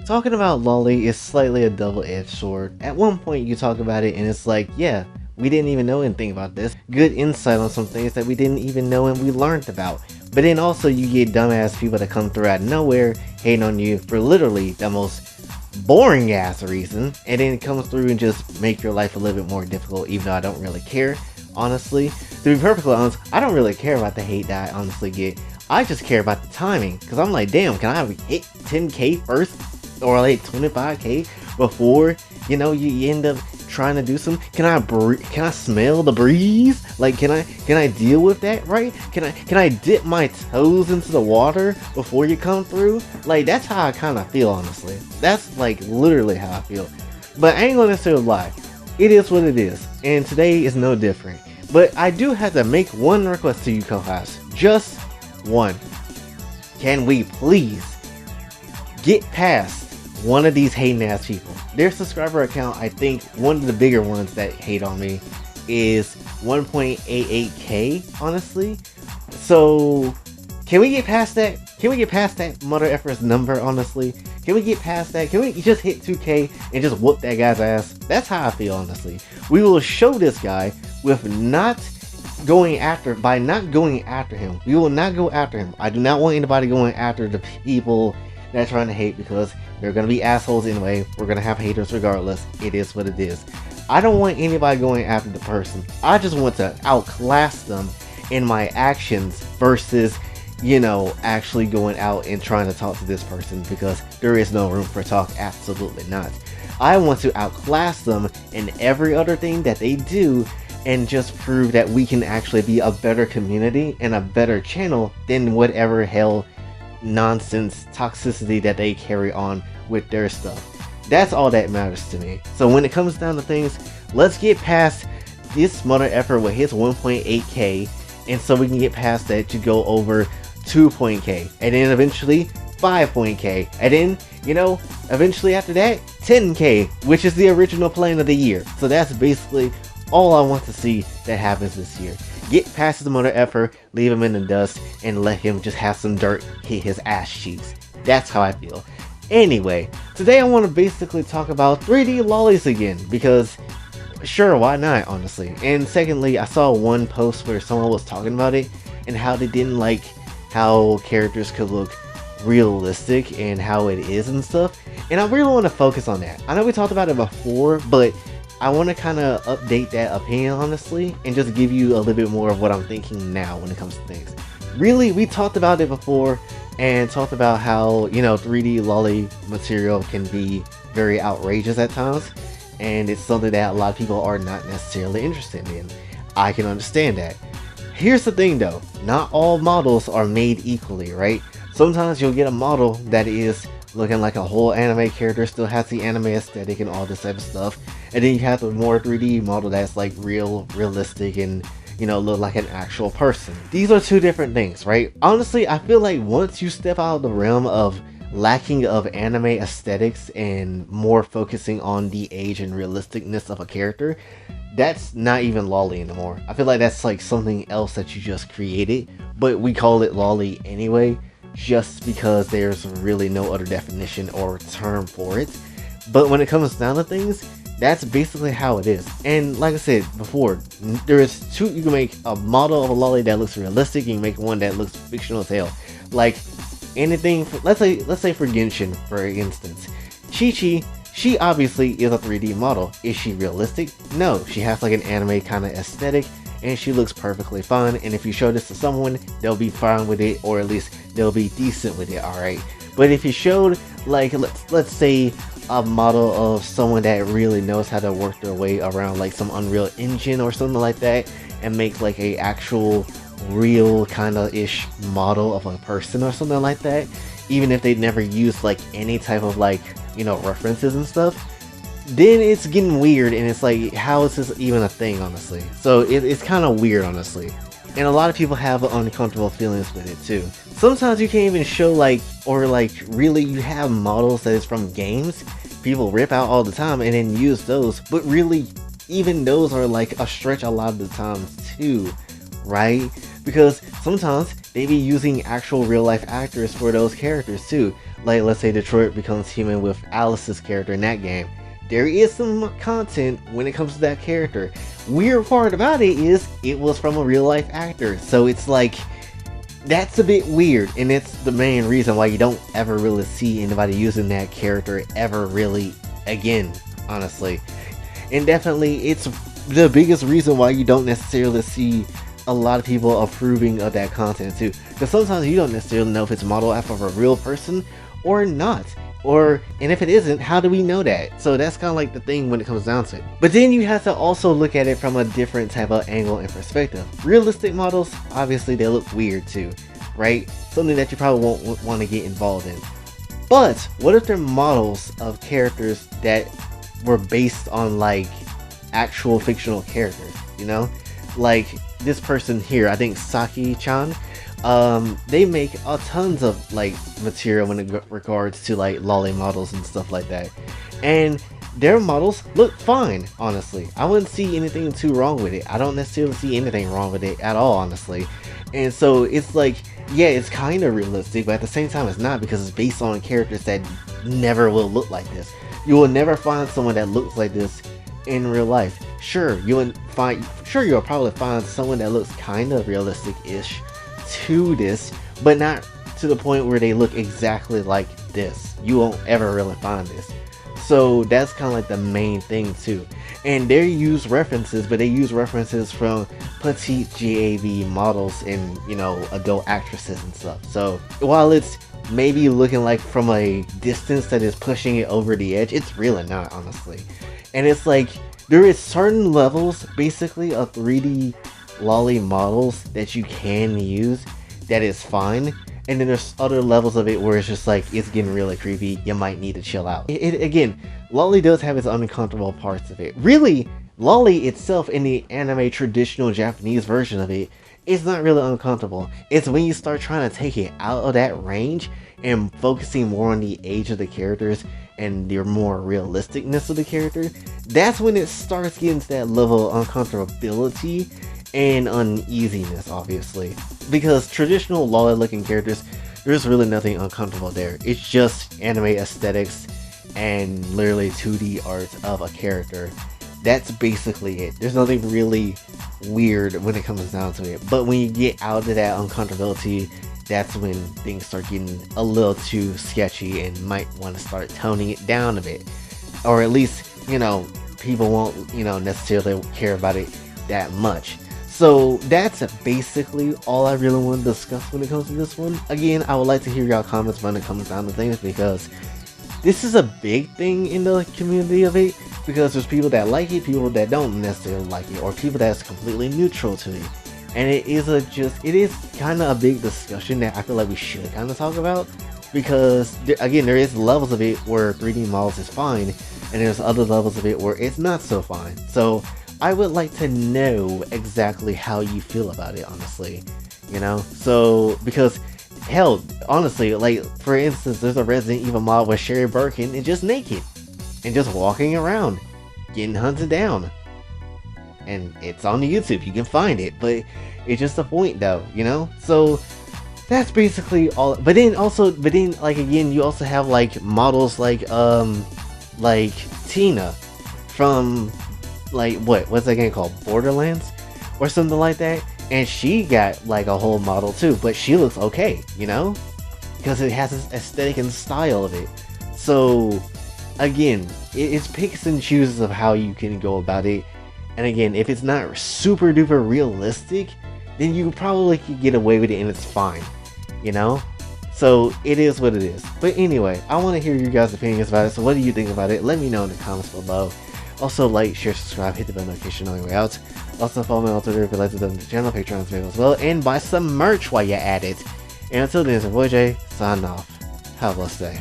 Talking about Loli is slightly a double-edged sword. At one point you talk about it and it's like, yeah, we didn't even know anything about this. Good insight on some things that we didn't even know and we learned about. But then also you get dumbass people that come through out of nowhere, hating on you for literally the most boring ass reason, and then it comes through and just make your life a little bit more difficult, even though I don't really care, honestly. To be perfectly honest, I don't really care about the hate that I honestly get. I just care about the timing, because I'm like, damn, can I hit 10k first? Or like 25k before, you end up trying to do some. Can I smell the breeze? Like, can I deal with that, right? Can I dip my toes into the water before you come through? Like, that's how I kind of feel, honestly. That's like literally how I feel. But I ain't gonna necessarily lie, it is what it is, and today is no different. But I do have to make one request to you, co-hosts, just one. Can we please get past one of these hating ass people? Their subscriber account, I think one of the bigger ones that hate on me, is 1.88k, honestly. So can we get past that? Can we get past that mother effer's number, honestly? Can we get past that? Can we just hit 2k and just whoop that guy's ass? That's how I feel, honestly. We will show this guy with not going after, by not going after him. We will not go after him. I do not want anybody going after the people that are trying to hate, because they're gonna be assholes anyway. We're gonna have haters regardless. It is what it is. I don't want anybody going after the person. I just want to outclass them in my actions versus, actually going out and trying to talk to this person, because there is no room for talk. Absolutely not. I want to outclass them in every other thing that they do, and just prove that we can actually be a better community and a better channel than whatever hell nonsense toxicity that they carry on with their stuff. That's all that matters to me. So when it comes down to things, let's get past this mother effer with his 1.8k, and so we can get past that to go over 2.k, and then eventually 5.k, and then eventually after that 10k, which is the original plan of the year. So that's basically all I want to see that happens this year. Get past the mother effer, leave him in the dust, and let him just have some dirt hit his ass cheeks. That's how I feel. Anyway, today I want to basically talk about 3D lollies again, because sure, why not, honestly. And secondly, I saw one post where someone was talking about it, and how they didn't like how characters could look realistic and how it is and stuff. And I really want to focus on that. I know we talked about it before, but I want to kind of update that opinion, honestly, and just give you a little bit more of what I'm thinking now when it comes to things. Really, we talked about it before and talked about how, 3D lolly material can be very outrageous at times, and it's something that a lot of people are not necessarily interested in. I can understand that. Here's the thing though, not all models are made equally, right? Sometimes you'll get a model that is looking like a whole anime character, still has the anime aesthetic and all this type of stuff, and then you have the more 3D model that's like realistic and look like an actual person. These are two different things, right? Honestly, I feel like once you step out of the realm of lacking of anime aesthetics and more focusing on the age and realisticness of a character, that's not even lolly anymore. I feel like that's like something else that you just created, but we call it lolly anyway, just because there's really no other definition or term for it. But when it comes down to things, that's basically how it is. And like I said before, there is two. You can make a model of a lolly that looks realistic, you can make one that looks fictional as hell. Like anything for, let's say for Genshin, for instance, Chi-Chi, she obviously is a 3D model. Is she realistic? No, she has like an anime kind of aesthetic, and she looks perfectly fine. And if you show this to someone, they'll be fine with it, or at least they'll be decent with it, alright? But if you showed, like, let's say a model of someone that really knows how to work their way around like some Unreal Engine or something like that, and make like a actual real kind of ish model of a person or something like that, even if they never used like any type of like references and stuff, then it's getting weird, and it's like, how is this even a thing, honestly? So it's kind of weird, honestly, and a lot of people have uncomfortable feelings with it too. Sometimes you can't even show really you have models that is from games people rip out all the time and then use those, but really even those are like a stretch a lot of the times too, right? Because sometimes they be using actual real life actors for those characters too. like let's say Detroit becomes human with Alice's character in that game, there is some content when it comes to that character. Weird part about it is it was from a real life actor, so it's like, that's a bit weird, and it's the main reason why you don't ever really see anybody using that character ever really again, honestly. And definitely it's the biggest reason why you don't necessarily see a lot of people approving of that content too, because sometimes you don't necessarily know if it's modeled after a real person or not, and if it isn't, how do we know that? So that's kind of like the thing when it comes down to it. But then you have to also look at it from a different type of angle and perspective. Realistic models, obviously they look weird too, right? Something that you probably won't want to get involved in. But what if they're models of characters that were based on like actual fictional characters, you know? Like this person here, I think Saki-chan, they make a tons of like material when it regards to like Loli models and stuff like that, and their models look fine, honestly. I wouldn't see anything too wrong with it. I don't necessarily see anything wrong with it at all, honestly. And so it's like, yeah, it's kind of realistic, but at the same time it's not, because it's based on characters that never will look like this. You will never find someone that looks like this in real life. Sure, you'll probably find someone that looks kind of realistic-ish to this, but not to the point where they look exactly like this. You won't ever really find this. So that's kind of like the main thing too. And they use references, but they use references from petite GAV models and, you know, adult actresses and stuff. So while it's maybe looking like from a distance that is pushing it over the edge, it's really not, honestly. And it's like, there is certain levels basically of 3D Loli models that you can use that is fine, and then there's other levels of it where it's just like, it's getting really creepy, you might need to chill out. Again, Loli does have its uncomfortable parts of it. Really, Loli itself in the anime traditional Japanese version of it is not really uncomfortable. It's when you start trying to take it out of that range and focusing more on the age of the characters and the more realisticness of the character, that's when it starts getting to that level of uncomfortability and uneasiness, obviously. Because traditional Loli looking characters, there's really nothing uncomfortable there. It's just anime aesthetics and literally 2D art of a character. That's basically it. There's nothing really weird when it comes down to it. But when you get out of that uncomfortability, that's when things start getting a little too sketchy and might want to start toning it down a bit. Or at least, you know, people won't, you know, necessarily care about it that much. So that's basically all I really want to discuss when it comes to this one. Again, I would like to hear y'all comments when it comes down to things, because this is a big thing in the community of it, because there's people that like it, people that don't necessarily like it, or people that's completely neutral to it. And it is kind of a big discussion that I feel like we should kind of talk about, because again, there is levels of it where 3D models is fine, and there's other levels of it where it's not so fine. So I would like to know exactly how you feel about it, honestly, you know? So, because hell, honestly, like for instance, there's a Resident Evil mod where Sherry Birkin is just naked and just walking around getting hunted down, and it's on the YouTube, you can find it, but it's just a point though, you know? So that's basically all. But then like again, you also have like models like Tina from like what's that game called, Borderlands or something like that, and she got like a whole model too, but she looks okay, you know, because it has this aesthetic and style of it. So again, it's picks and chooses of how you can go about it. And again, if it's not super duper realistic, then you probably could get away with it and it's fine, you know? So it is what it is. But anyway, I want to hear your guys' opinions about it. So what do you think about it? Let me know in the comments below. Also, like, share, subscribe, hit the bell notification on your way out. Also, follow me on Twitter if you'd like to donate to the channel, Patreon's available as well, and buy some merch while you're at it. And until then, it's your boy Jay, signing off. Have a blessed day.